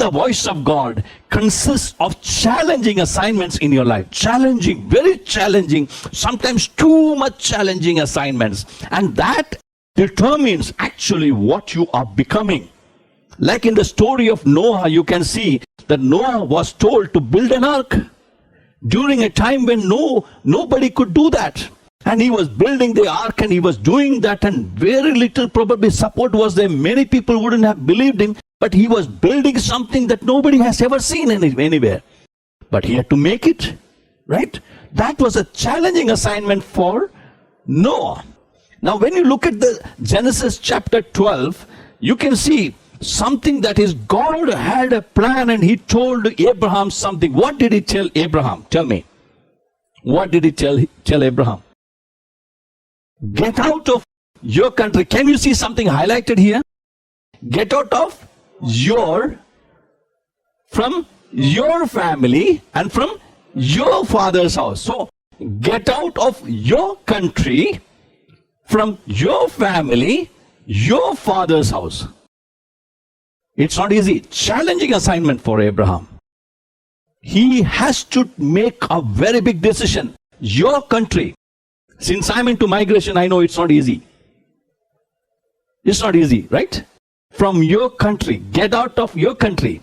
the voice of God consists of challenging assignments in your life. Challenging, very challenging, sometimes too much challenging assignments. And that determines actually what you are becoming. Like in the story of Noah, you can see that Noah was told to build an ark during a time when nobody could do that. And he was building the ark and he was doing that, and very little probably support was there. Many people wouldn't have believed him, but he was building something that nobody has ever seen anywhere. But he had to make it, right? That was a challenging assignment for Noah. Now when you look at the Genesis chapter 12, you can see something that is, God had a plan and he told Abraham something. What did he tell Abraham? Tell me. What did he tell Abraham? Get out of your country. Can you see something highlighted here? Get out of from your family and from your father's house. So get out of your country, from your family, your father's house. It's not easy. Challenging assignment for Abraham. He has to make a very big decision. Your country. Since I'm into migration, I know it's not easy. It's not easy, right? From your country. Get out of your country.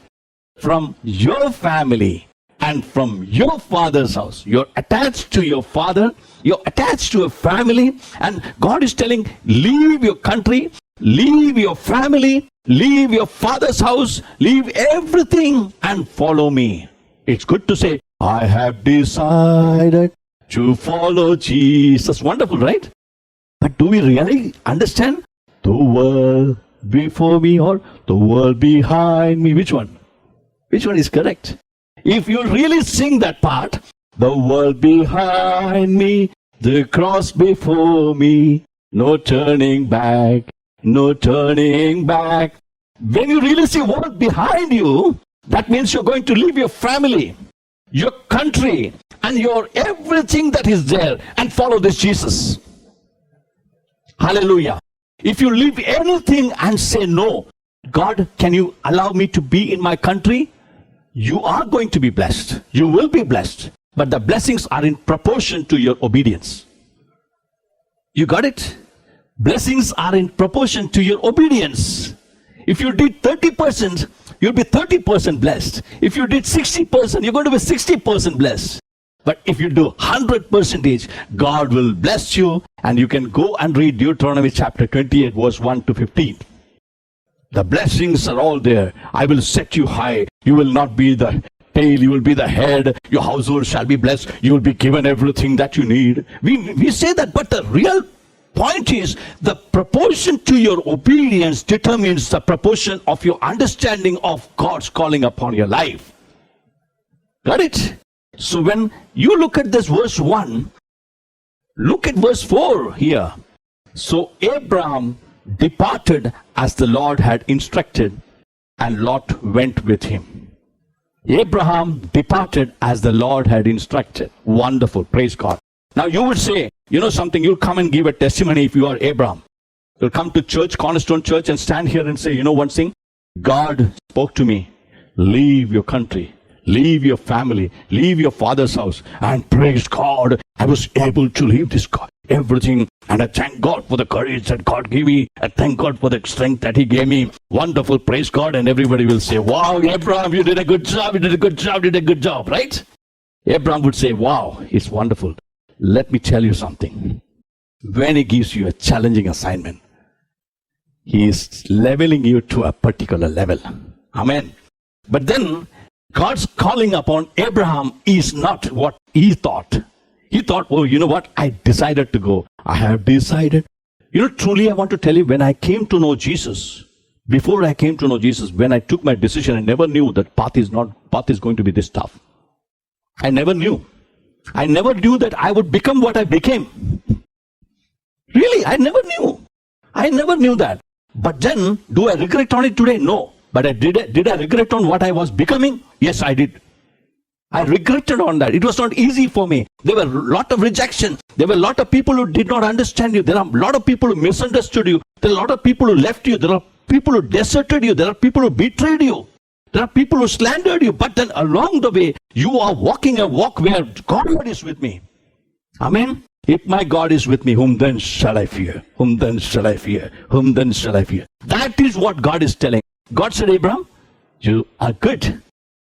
From your family and from your father's house. You're attached to your father. You're attached to a family. And God is telling, leave your country, leave your family, leave your father's house, leave everything and follow me. It's good to say, I have decided to follow Jesus. Wonderful, right? But do we really understand? The world before me or the world behind me? Which one? Which one is correct? If you really sing that part, the world behind me, the cross before me, no turning back, no turning back. When you really see world behind you, that means you're going to leave your family, your country, and your everything that is there and follow this Jesus. Hallelujah. If you leave anything and say, no, God, can you allow me to be in my country? You are going to be blessed. You will be blessed. But the blessings are in proportion to your obedience. You got it? Blessings are in proportion to your obedience. If you did 30%, you'll be 30% blessed. If you did 60%, you're going to be 60% blessed. But if you do 100%, God will bless you. And you can go and read Deuteronomy chapter 28, verse 1 to 15. The blessings are all there. I will set you high. You will not be the tail, you will be the head. Your household shall be blessed. You will be given everything that you need. We say that, but the real point is, the proportion to your obedience determines the proportion of your understanding of God's calling upon your life. Got it? So when you look at this verse 1, look at verse 4 here. So Abraham departed as the Lord had instructed, and Lot went with him. Abraham departed as the Lord had instructed. Wonderful. Praise God. Now you would say, you know something, you'll come and give a testimony if you are Abraham. You'll come to church, Cornerstone Church, and stand here and say, you know one thing? God spoke to me. Leave your country. Leave your family, leave your father's house, and praise God, I was able to leave this everything, and I thank God for the courage that God gave me. I thank God for the strength that He gave me. Wonderful, praise God, and everybody will say, wow, Abraham, you did a good job, you did a good job, you did a good job, right? Abraham would say, wow, it's wonderful. Let me tell you something. When He gives you a challenging assignment, He is leveling you to a particular level. Amen. But then, God's calling upon Abraham is not what he thought. He thought, oh, you know what? I decided to go. I have decided. You know, truly I want to tell you, when I came to know Jesus, before I came to know Jesus, when I took my decision, I never knew that path is going to be this tough. I never knew. I never knew that I would become what I became. Really, I never knew. I never knew that. But then, do I regret on it today? No. But did I regret on what I was becoming? Yes, I did. I regretted on that. It was not easy for me. There were a lot of rejection. There were a lot of people who did not understand you. There are a lot of people who misunderstood you. There are a lot of people who left you. There are people who deserted you. There are people who betrayed you. There are people who slandered you, but then along the way, you are walking a walk where God is with me. Amen. If my God is with me, whom then shall I fear? Whom then shall I fear? Whom then shall I fear? That is what God is telling. God said, Abraham, you are good.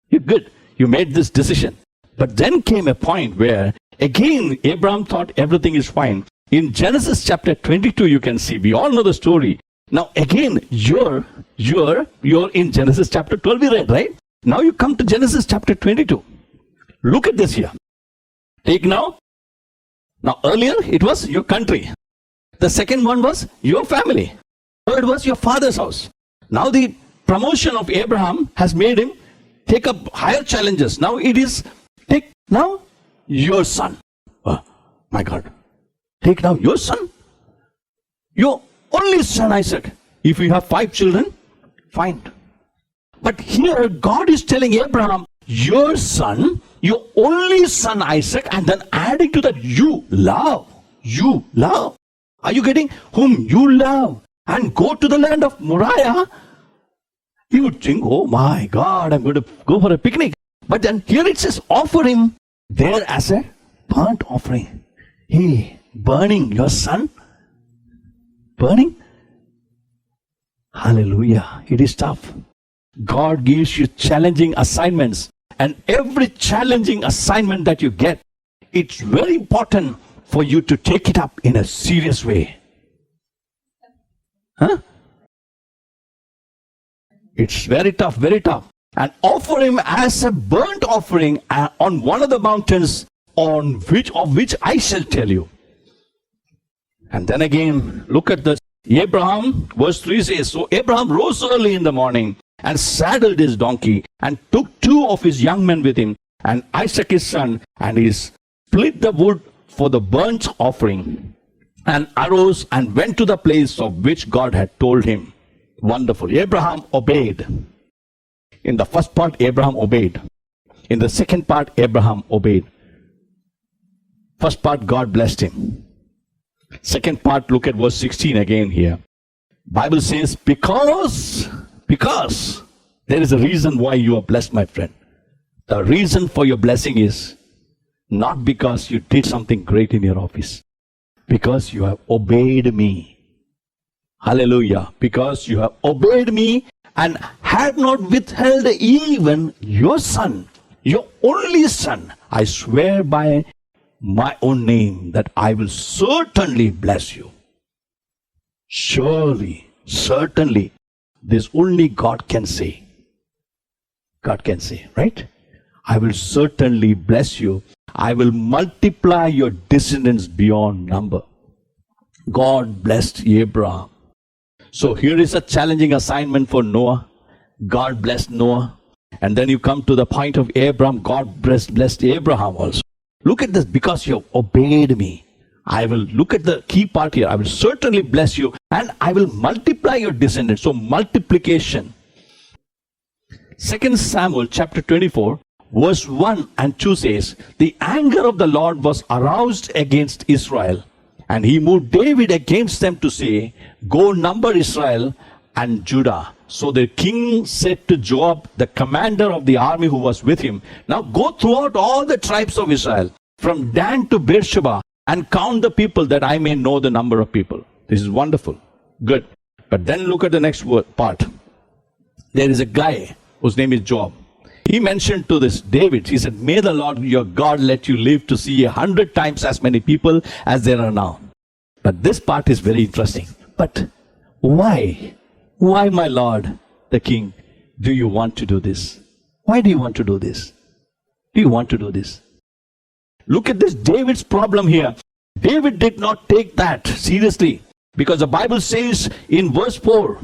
You're good. You made this decision. But then came a point where, again, Abraham thought everything is fine. In Genesis chapter 22, you can see, we all know the story. Now, again, you're in Genesis chapter 12, we read, right? Now you come to Genesis chapter 22. Look at this here. Take now. Now, earlier, it was your country. The second one was your family. Third was your father's house. Now, the promotion of Abraham has made him take up higher challenges. Now, it is, take now your son. Oh, my God. Take now your son. Your only son, Isaac. If you have 5 children, fine. But here, God is telling Abraham, your son, your only son Isaac, and then adding to that, you love. You love. Are you getting? Whom you love. And go to the land of Moriah. You would think, oh my God, I'm going to go for a picnic. But then here it says, offer him there as a burnt offering. Hey, burning your son? Burning? Hallelujah. It is tough. God gives you challenging assignments. And every challenging assignment that you get, it's very important for you to take it up in a serious way. Huh? It's very tough, very tough. And offer him as a burnt offering on one of the mountains of which I shall tell you. And then again, look at this. Abraham, verse 3 says, so Abraham rose early in the morning and saddled his donkey and took 2 of his young men with him and Isaac his son, and he split the wood for the burnt offering and arose and went to the place of which God had told him. Wonderful. Abraham obeyed. In the first part, Abraham obeyed. In the second part, Abraham obeyed. First part, God blessed him. Second part, look at verse 16 again here. Bible says, because there is a reason why you are blessed, my friend. The reason for your blessing is not because you did something great in your office. Because you have obeyed me. Hallelujah. Because you have obeyed me and had not withheld even your son, your only son. I swear by my own name that I will certainly bless you. Surely, certainly, this only God can say. God can say, right? I will certainly bless you. I will multiply your descendants beyond number. God blessed Abraham. So here is a challenging assignment for Noah. God blessed Noah. And then you come to the point of Abraham. God blessed Abraham also. Look at this, because you have obeyed me. I will, look at the key part here. I will certainly bless you and I will multiply your descendants. So multiplication. 2 Samuel chapter 24 verse 1 and 2 says, the anger of the Lord was aroused against Israel, and he moved David against them to say, go number Israel and Judah. So the king said to Joab, the commander of the army who was with him, now go throughout all the tribes of Israel, from Dan to Beersheba, and count the people that I may know the number of people. This is wonderful. Good. But then look at the next part. There is a guy whose name is Joab. He mentioned to this David, he said, may the Lord your God let you live to see 100 times as many people as there are now. But this part is very interesting. But why? Why, my Lord, the king, do you want to do this? Why do you want to do this? Do you want to do this? Look at this, David's problem here. David did not take that seriously, because the Bible says in verse 4,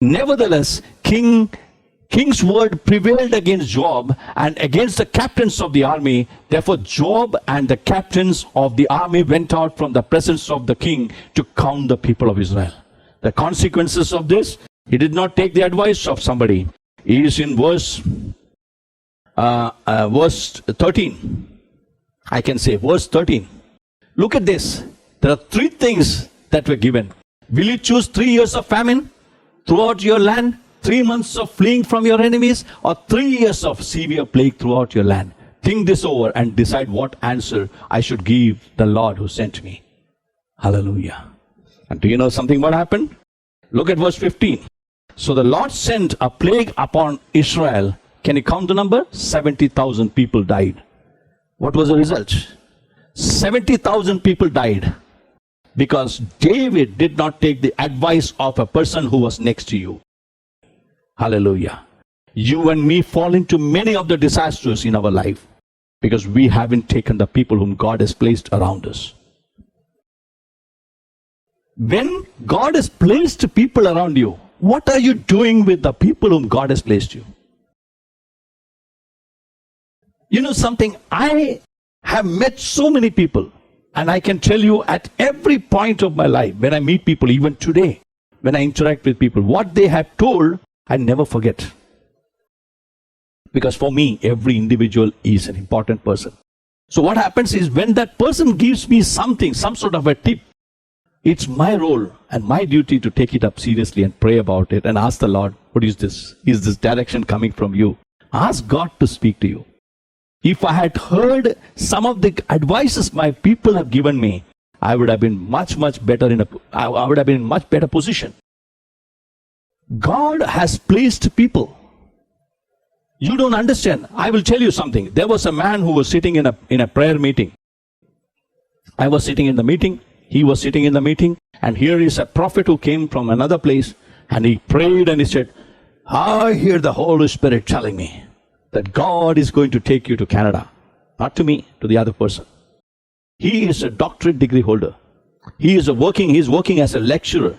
nevertheless, king's word prevailed against Joab and against the captains of the army. Therefore, Joab and the captains of the army went out from the presence of the king to count the people of Israel. The consequences of this, he did not take the advice of somebody. He is in verse 13. I can say verse 13. Look at this. There are 3 things that were given. Will you choose 3 years of famine throughout your land? 3 months of fleeing from your enemies, or 3 years of severe plague throughout your land? Think this over and decide what answer I should give the Lord who sent me. Hallelujah. And do you know something what happened? Look at verse 15. So the Lord sent a plague upon Israel. Can you count the number? 70,000 people died. What was the result? 70,000 people died because David did not take the advice of a person who was next to you. Hallelujah. You and me fall into many of the disasters in our life because we haven't taken the people whom God has placed around us. When God has placed people around you, what are you doing with the people whom God has placed you? You know something, I have met so many people, and I can tell you at every point of my life, when I meet people, even today, when I interact with people, what they have told, I never forget. Because for me, every individual is an important person. So what happens is when that person gives me something, some sort of a tip, it's my role and my duty to take it up seriously and pray about it and ask the Lord, what is this? Is this direction coming from you? Ask God to speak to you. If I had heard some of the advices my people have given me, I would have been much better I would have been in much better position. God has placed people. You don't understand. I will tell you something. There was a man who was sitting in a prayer meeting. I was sitting in the meeting. He was sitting in the meeting. And here is a prophet who came from another place. And he prayed and he said, I hear the Holy Spirit telling me that God is going to take you to Canada. Not to me, to the other person. He is a doctorate degree holder. He is working as a lecturer.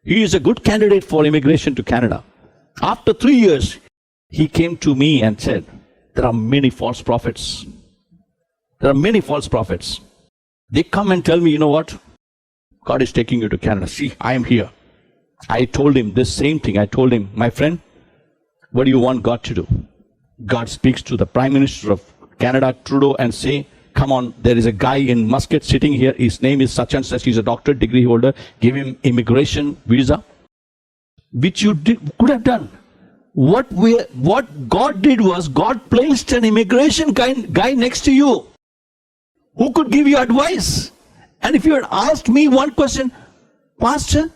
He is a good candidate for immigration to Canada. After 3 years, he came to me and said, there are many false prophets. There are many false prophets. They come and tell me, you know what? God is taking you to Canada. See, I am here. I told him this same thing. I told him, my friend, what do you want God to do? God speaks to the Prime Minister of Canada, Trudeau, and say, come on, there is a guy in Muscat sitting here. His name is such and such. He's a doctorate degree holder. Give him immigration visa, which you could have done. What God did was God placed an immigration guy next to you who could give you advice. And if you had asked me one question, Pastor,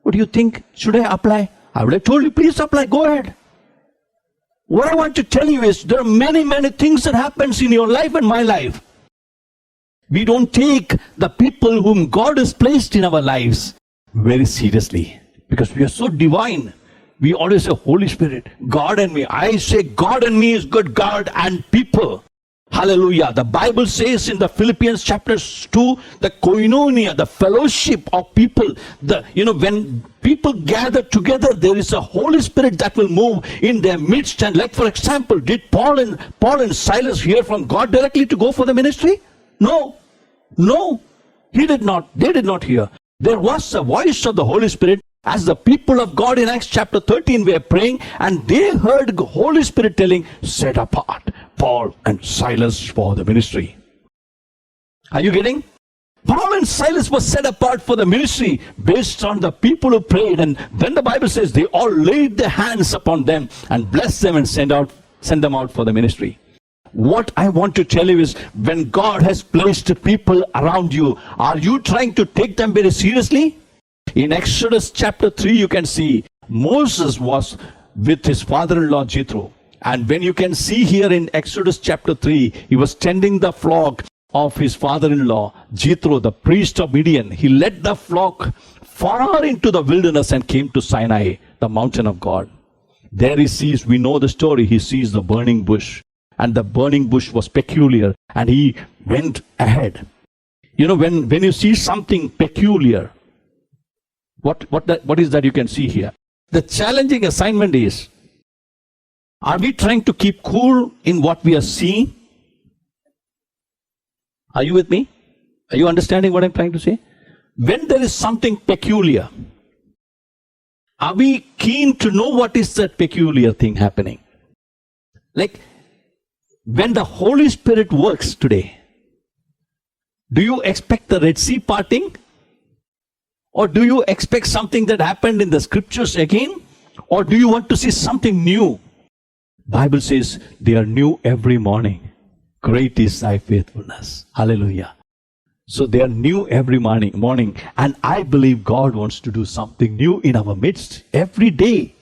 what do you think? Should I apply? I would have told you, please apply. Go ahead. What I want to tell you is there are many things that happens in your life and my life. We don't take the people whom God has placed in our lives very seriously because we are so divine. We always say Holy Spirit, God and me. I say God and me is good, God and people. Hallelujah. The Bible says in the Philippians chapter 2, the koinonia, the fellowship of people, when people gather together, there is a Holy Spirit that will move in their midst. And like, for example, did Paul and Silas hear from God directly to go for the ministry? No, he did not. They did not hear. There was a voice of the Holy Spirit as the people of God in Acts chapter 13 were praying, and they heard the Holy Spirit telling, set apart Paul and Silas for the ministry. Are you getting? Paul and Silas were set apart for the ministry based on the people who prayed, and then the Bible says they all laid their hands upon them and blessed them and sent them out for the ministry. What I want to tell you is, when God has placed people around you, are you trying to take them very seriously? In Exodus chapter 3, you can see Moses was with his father-in-law Jethro. And when you can see here in Exodus chapter 3, he was tending the flock of his father-in-law Jethro, the priest of Midian. He led the flock far into the wilderness and came to Sinai, the mountain of God. There he sees, we know the story, he sees the burning bush. And the burning bush was peculiar, and he went ahead. You know, when you see something peculiar, what is that you can see here? The challenging assignment is, are we trying to keep cool in what we are seeing? Are you with me? Are you understanding what I'm trying to say? When there is something peculiar, are we keen to know what is that peculiar thing happening? Like, when the Holy Spirit works today, do you expect the Red Sea parting? Or do you expect something that happened in the scriptures again? Or do you want to see something new? Bible says they are new every morning. Great is thy faithfulness. Hallelujah. So they are new every morning. And I believe God wants to do something new in our midst every day,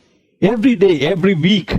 every week.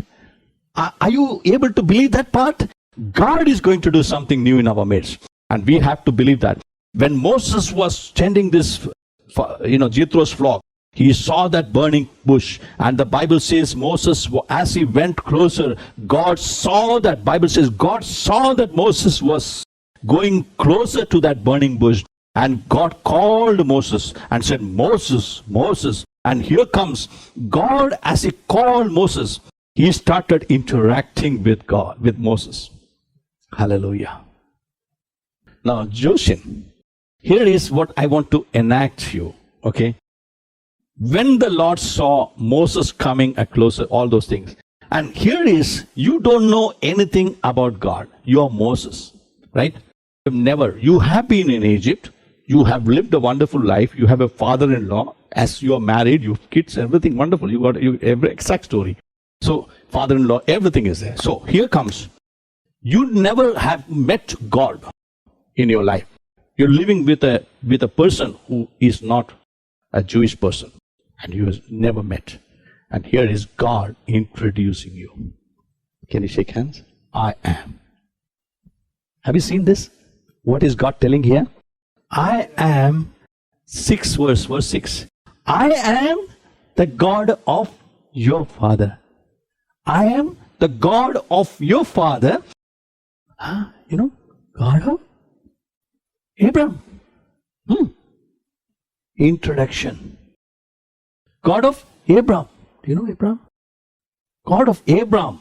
Are you able to believe that part? God is going to do something new in our midst. And we have to believe that. When Moses was tending this, Jethro's flock, he saw that burning bush. And the Bible says Moses, as he went closer, God saw that. Bible says God saw that Moses was going closer to that burning bush. And God called Moses and said, Moses, Moses. And here comes God. As he called Moses, he started interacting with God, with Moses. Hallelujah. Now, Joshin, here is what I want to enact you. Okay. When the Lord saw Moses coming closer, all those things. And here is, you don't know anything about God. You are Moses, right? You have been in Egypt. You have lived a wonderful life. You have a father-in-law. As you are married, you have kids, everything wonderful. You got every exact story. So, father-in-law, everything is there. So, here comes. You never have met God in your life. You're living with a person who is not a Jewish person. And you have never met. And here is God introducing you. Can you shake hands? I am. Have you seen this? What is God telling here? I am, verse 6. I am the God of your father. I am the God of your father. God of Abraham. Introduction. God of Abraham. Do you know Abraham? God of Abraham,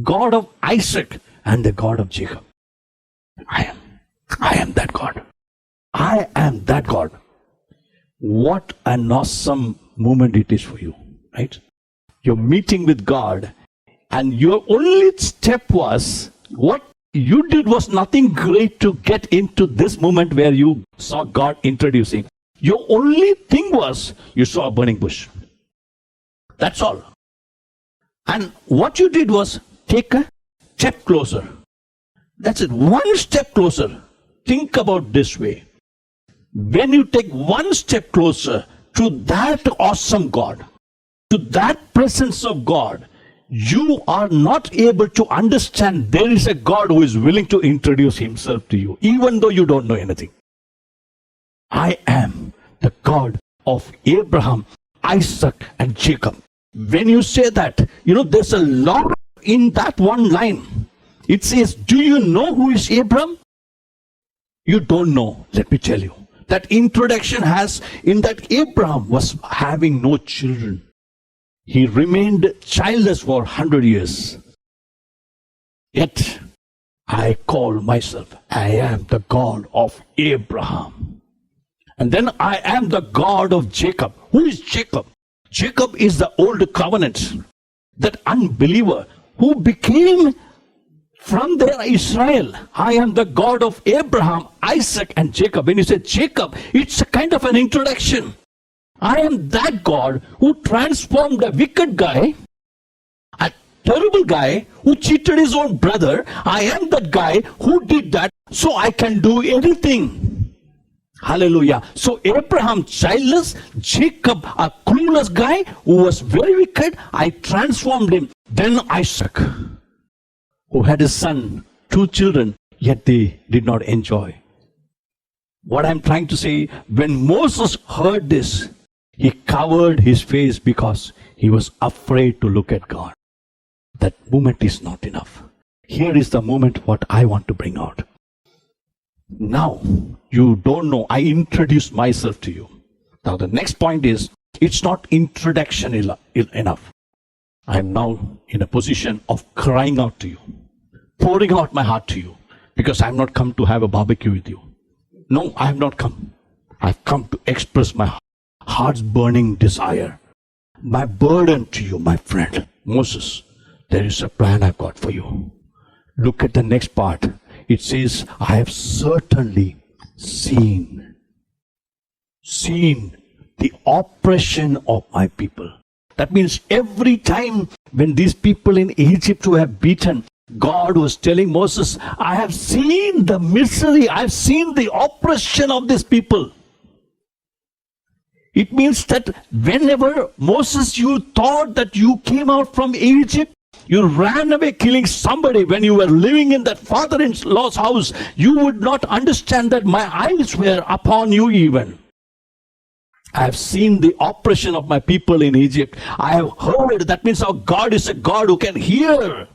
God of Isaac, and the God of Jacob. I am that God. I am that God. What an awesome moment it is for you, right? You're meeting with God, and your only step was, what you did was nothing great to get into this moment where you saw God introducing. Your only thing was, you saw a burning bush. That's all. And what you did was take a step closer. That's it. One step closer. Think about this way. When you take one step closer to that awesome God, to that presence of God, you are not able to understand there is a God who is willing to introduce himself to you, even though you don't know anything. I am the God of Abraham, Isaac, and Jacob. When you say that, there's a lot in that one line. It says, do you know who is Abraham? You don't know. Let me tell you. That introduction has, in that Abraham was having no children. He remained childless for 100 years. Yet, I call myself, I am the God of Abraham. And then I am the God of Jacob. Who is Jacob? Jacob is the old covenant. That unbeliever who became from there Israel. I am the God of Abraham, Isaac, and Jacob. When you say Jacob, it's a kind of an introduction. I am that God who transformed a wicked guy, a terrible guy who cheated his own brother. I am that guy who did that, so I can do anything. Hallelujah. So Abraham childless, Jacob a clueless guy who was very wicked. I transformed him. Then Isaac, who had a son, 2 children, yet they did not enjoy. What I'm trying to say, when Moses heard this, he covered his face because he was afraid to look at God. That moment is not enough. Here is the moment what I want to bring out. Now, you don't know, I introduced myself to you. Now the next point is, it's not introduction enough. I am now in a position of crying out to you, pouring out my heart to you, because I have not come to have a barbecue with you. No, I have not come. I have come to express my heart's burning desire, my burden to you, my friend. Moses, there is a plan I've got for you. Look at the next part. It says, I have certainly seen the oppression of my people. That means every time when these people in Egypt were beaten, God was telling Moses, I have seen the misery, I have seen the oppression of these people. It means that whenever Moses, you thought that you came out from Egypt, you ran away killing somebody when you were living in that father-in-law's house, you would not understand that my eyes were upon you even. I have seen the oppression of my people in Egypt. I have heard. That means our God is a God who can hear.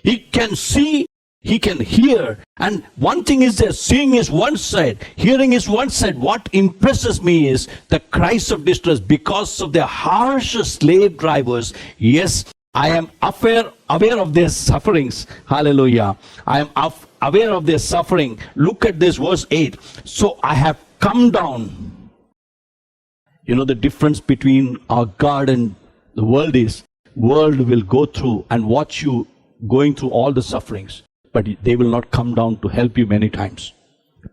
He can see. He can hear. And one thing is that seeing is one side, hearing is one side. What impresses me is the cries of distress because of their harsh slave drivers. Yes, I am aware of their sufferings. Hallelujah. I am aware of their suffering. Look at this verse 8. So I have come down. You know, the difference between our God and the world is, world will go through and watch you going through all the sufferings, but they will not come down to help you many times.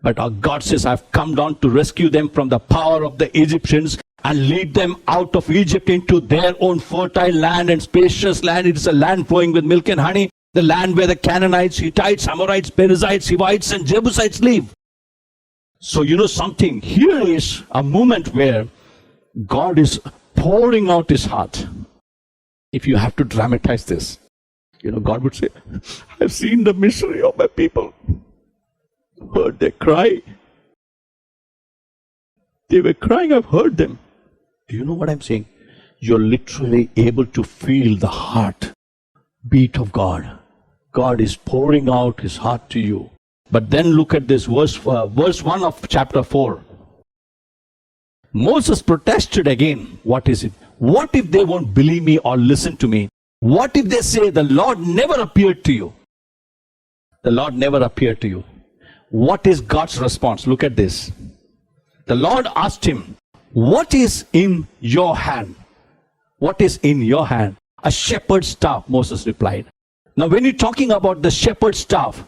But our God says, I've come down to rescue them from the power of the Egyptians and lead them out of Egypt into their own fertile land and spacious land. It is a land flowing with milk and honey, the land where the Canaanites, Hittites, Amorites, Perizzites, Hivites, and Jebusites live. So you know something, here is a moment where God is pouring out his heart. If you have to dramatize this, you know, God would say, I've seen the misery of my people. Heard their cry. They were crying, I've heard them. Do you know what I'm saying? You're literally able to feel the heart beat of God. God is pouring out his heart to you. But then look at this verse 1 of chapter 4. Moses protested again. What is it? What if they won't believe me or listen to me? What if they say the Lord never appeared to you? The Lord never appeared to you. What is God's response? Look at this. The Lord asked him, what is in your hand? What is in your hand? A shepherd's staff, Moses replied. Now when you're talking about the shepherd's staff,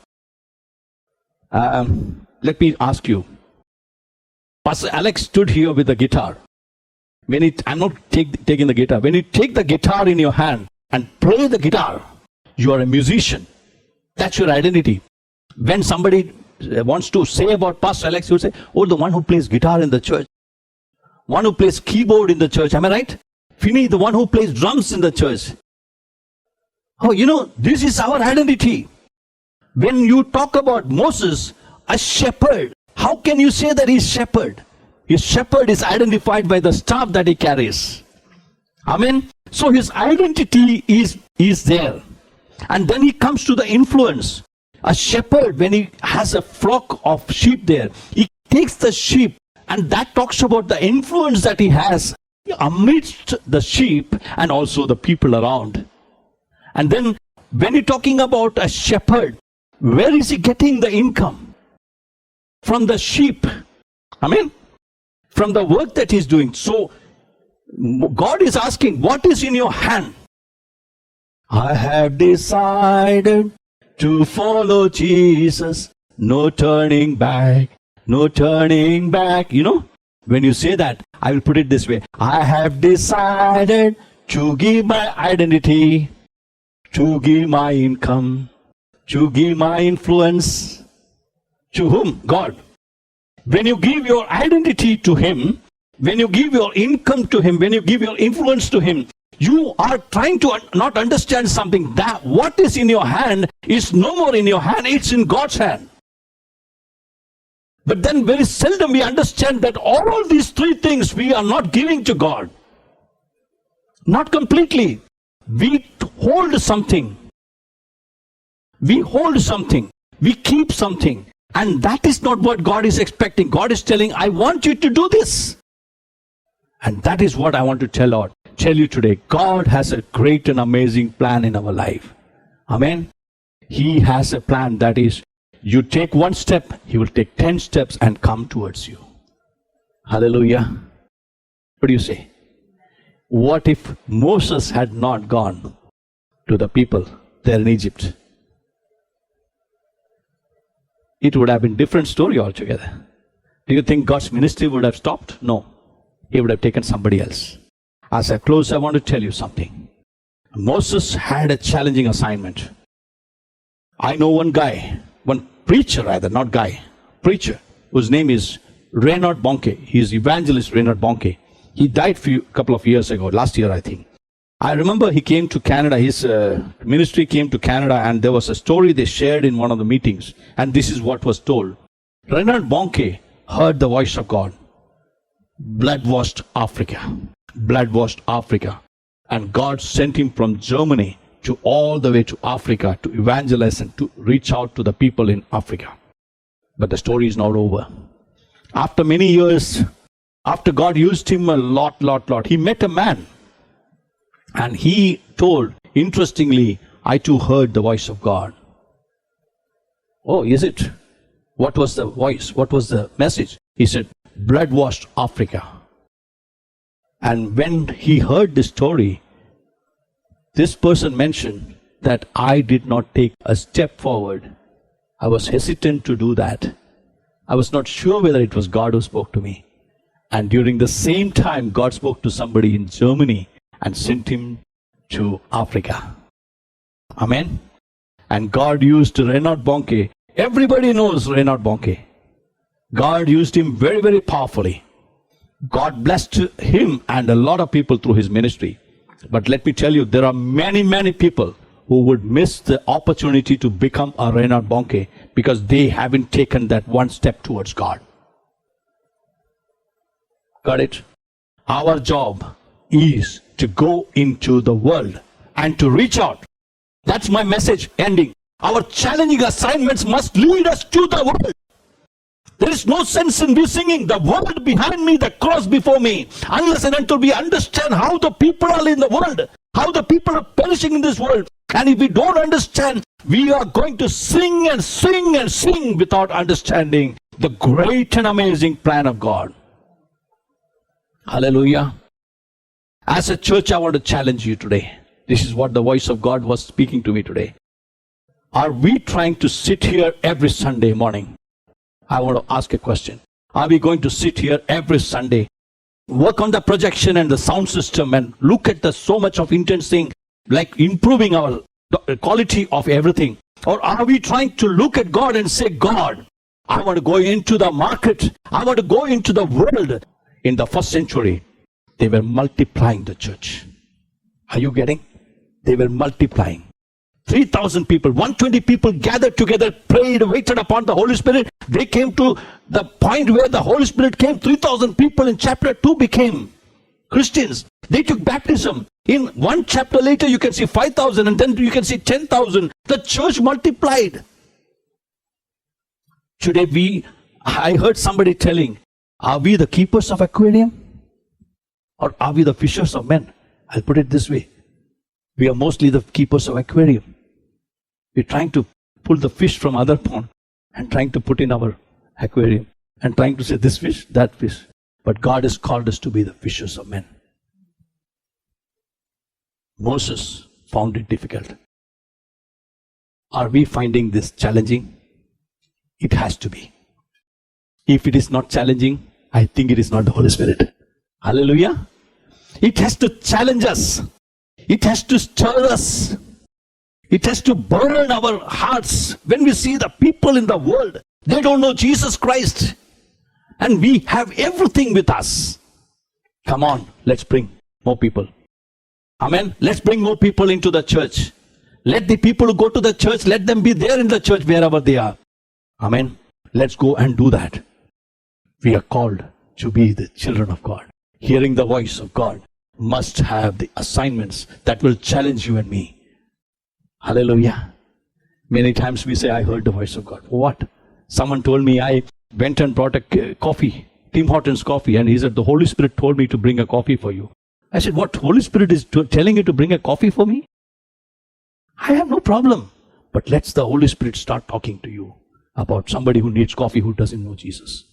let me ask you. Pastor Alex stood here with the guitar. I'm not taking the guitar. When you take the guitar in your hand and play the guitar, you are a musician. That's your identity. When somebody wants to say about Pastor Alex, you will say, oh, the one who plays guitar in the church. One who plays keyboard in the church. Am I right? Finney, the one who plays drums in the church. Oh, you know, this is our identity. When you talk about Moses, a shepherd, how can you say that he's shepherd? His shepherd is identified by the staff that he carries. Amen. So his identity is there. And then he comes to the influence. A shepherd, when he has a flock of sheep there, he takes the sheep, and that talks about the influence that he has amidst the sheep and also the people around. And then when you're talking about a shepherd, where is he getting the income? From the sheep. Amen. From the work that he's doing. So God is asking, what is in your hand? I have decided to follow Jesus. No turning back. No turning back. You know, when you say that, I will put it this way. I have decided to give my identity, to give my income, to give my influence. To whom? God. When you give your identity to him, when you give your income to him, when you give your influence to him, you are trying to not understand something. That what is in your hand is no more in your hand, it's in God's hand. But then very seldom we understand that all these three things we are not giving to God. Not completely. We hold something. We hold something. We keep something. And that is not what God is expecting. God is telling, I want you to do this. And that is what I want to tell you today. God has a great and amazing plan in our life. Amen. He has a plan that is, you take one step, he will take 10 steps and come towards you. Hallelujah. What do you say? What if Moses had not gone to the people there in Egypt? It would have been a different story altogether. Do you think God's ministry would have stopped? No. He would have taken somebody else. As I close, I want to tell you something. Moses had a challenging assignment. I know one preacher, whose name is Reinhard Bonnke. He is evangelist Reinhard Bonnke. He died a couple of years ago, last year I think. I remember he came to Canada, his ministry came to Canada, and there was a story they shared in one of the meetings, and this is what was told. Reinhard Bonnke heard the voice of God. Blood-washed Africa. Blood-washed Africa. And God sent him from Germany to all the way to Africa to evangelize and to reach out to the people in Africa. But the story is not over. After many years, after God used him a lot, he met a man. And he told, interestingly, I too heard the voice of God. Oh, is it? What was the voice? What was the message? He said, blood-washed Africa. And when he heard this story, this person mentioned that I did not take a step forward. I was hesitant to do that. I was not sure whether it was God who spoke to me. And during the same time, God spoke to somebody in Germany and sent him to Africa. Amen. And God used Reinhard Bonnke. Everybody knows Reinhard Bonnke. God used him very, very powerfully. God blessed him and a lot of people through his ministry. But let me tell you, there are many, many people who would miss the opportunity to become a Reinhard Bonnke because they haven't taken that one step towards God. Got it? Our job is to go into the world and to reach out. That's my message ending. Our challenging assignments must lead us to the world. There is no sense in me singing the world behind me, the cross before me, unless and until we understand how the people are in the world, how the people are perishing in this world. And if we don't understand, we are going to sing and sing and sing without understanding the great and amazing plan of God. Hallelujah. As a church, I want to challenge you today. This is what the voice of God was speaking to me today. Are we trying to sit here every Sunday morning? I want to ask a question. Are we going to sit here every Sunday, work on the projection and the sound system and look at the so much of intense thing, like improving our quality of everything? Or are we trying to look at God and say, God, I want to go into the market. I want to go into the world. In the first century, they were multiplying the church. Are you getting? They were multiplying. 3,000 people, 120 people gathered together, prayed, waited upon the Holy Spirit. They came to the point where the Holy Spirit came. 3,000 people in chapter 2 became Christians. They took baptism. In one chapter later, you can see 5,000 and then you can see 10,000. The church multiplied. Today I heard somebody telling, are we the keepers of aquarium? Or are we the fishers of men? I'll put it this way. We are mostly the keepers of aquarium. We're trying to pull the fish from other pond and trying to put in our aquarium and trying to say this fish, that fish. But God has called us to be the fishers of men. Moses found it difficult. Are we finding this challenging? It has to be. If it is not challenging, I think it is not the Holy Spirit. Hallelujah. It has to challenge us. It has to stir us. It has to burn our hearts. When we see the people in the world, they don't know Jesus Christ. And we have everything with us. Come on, let's bring more people. Amen. Let's bring more people into the church. Let the people who go to the church, let them be there in the church wherever they are. Amen. Let's go and do that. We are called to be the children of God. Hearing the voice of God must have the assignments that will challenge you and me. Hallelujah. Many times we say, I heard the voice of God. For what? Someone told me, I went and brought a coffee, Tim Hortons coffee, and he said, the Holy Spirit told me to bring a coffee for you. I said, what? Holy Spirit is telling you to bring a coffee for me? I have no problem. But let's the Holy Spirit start talking to you about somebody who needs coffee who doesn't know Jesus.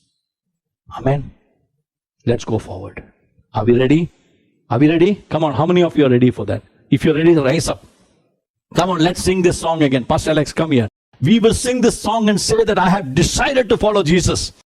Amen. Let's go forward. Are we ready? Are we ready? Come on, how many of you are ready for that? If you're ready, rise up. Come on, let's sing this song again. Pastor Alex, come here. We will sing this song and say that I have decided to follow Jesus.